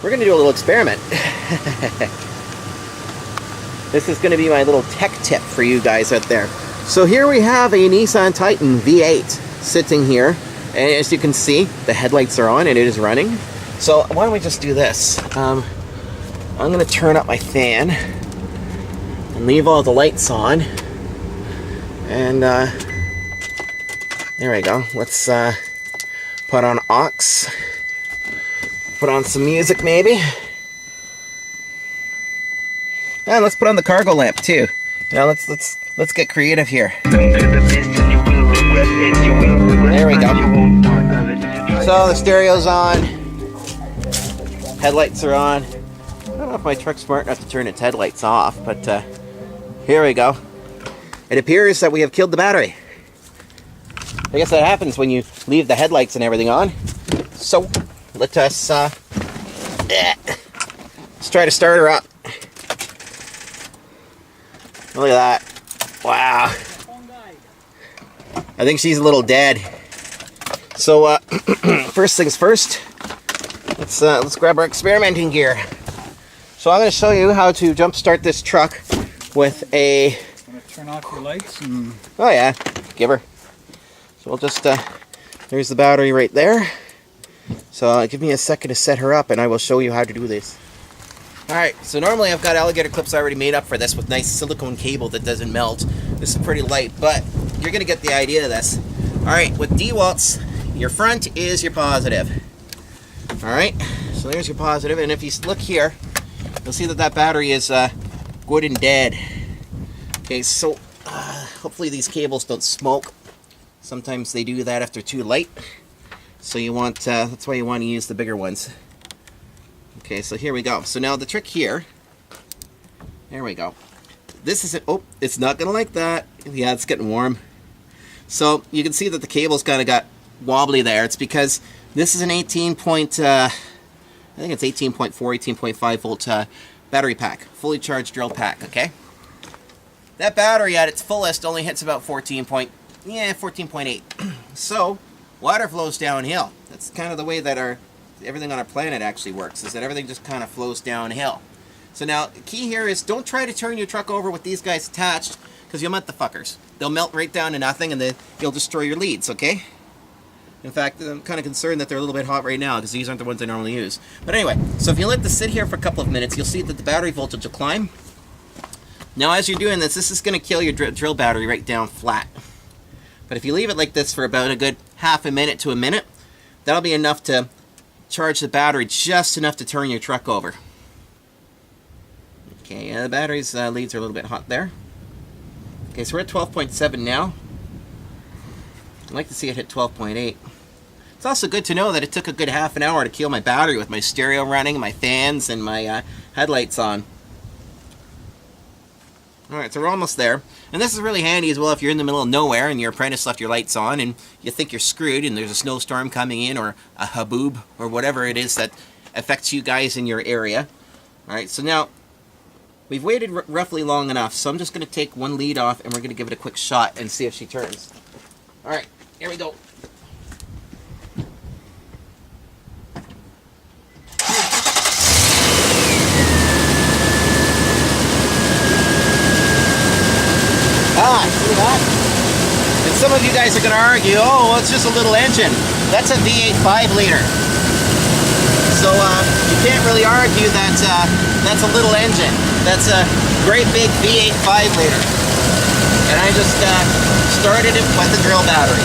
We're going to do a little experiment. This is going to be my little tech tip for you guys out there. So here we have a Nissan Titan V8 sitting here, and as you can see, the headlights are on and it is running. So why don't we just do this? I'm going to turn up my fan and leave all the lights on, and there we go. Let's put on aux. Put on some music, maybe. And let's put on the cargo lamp too. Now let's get creative here. There we go. So the stereo's on. Headlights are on. I don't know if my truck's smart enough to turn its headlights off, but here we go. It appears that we have killed the battery. I guess that happens when you leave the headlights and everything on. So let us let's try to start her up. Look at that. Wow. I think she's a little dead. So first things first, let's grab our experimenting gear. So I'm going to show you how to jump start this truck with a... I'm going to turn off your lights and... Oh yeah, give her. So we'll just, there's the battery right there. So give me a second to set her up and I will show you how to do this. Alright, so normally I've got alligator clips already made up for this with nice silicone cable that doesn't melt. This is pretty light, but you're going to get the idea of this. Alright, with DeWalt's, your front is your positive. Alright, so there's your positive, and if you look here, you'll see that that battery is good and dead. Okay, so hopefully these cables don't smoke. Sometimes they do that if they're too light. So you want, that's why you want to use the bigger ones. Okay, so here we go. So now the trick here, there we go. This is it. Oh, it's not going to like that. Yeah, it's getting warm. So you can see that the cable's kind of got wobbly there. It's because this is an 18 point, I think it's 18.4, 18.5 volt battery pack. Fully charged drill pack, okay? That battery at its fullest only hits about 14.8. So water flows downhill. That's kind of the way that everything on our planet actually works, is that everything just kind of flows downhill. So now, the key here is don't try to turn your truck over with these guys attached, because you'll melt the fuckers. They'll melt right down to nothing, and then you'll destroy your leads, okay? In fact, I'm kind of concerned that they're a little bit hot right now, because these aren't the ones I normally use. But anyway, so if you let this sit here for a couple of minutes, you'll see that the battery voltage will climb. Now, as you're doing this is going to kill your drill battery right down flat. But if you leave it like this for about a good half a minute to a minute, that'll be enough to charge the battery just enough to turn your truck over. Okay, the battery's leads are a little bit hot there. Okay, so we're at 12.7 now. I'd like to see it hit 12.8. It's also good to know that it took a good half an hour to kill my battery with my stereo running, my fans, and my headlights on. Alright, so we're almost there. And this is really handy as well if you're in the middle of nowhere and your apprentice left your lights on and you think you're screwed and there's a snowstorm coming in or a haboob or whatever it is that affects you guys in your area. Alright, so now we've waited roughly long enough, so I'm just going to take one lead off and we're going to give it a quick shot and see if she turns. Alright, here we go. See that? And some of you guys are going to argue, oh, well, it's just a little engine. That's a V8 5-liter. So you can't really argue that that's a little engine. That's a great big V8 5-liter. And I just started it with the drill battery.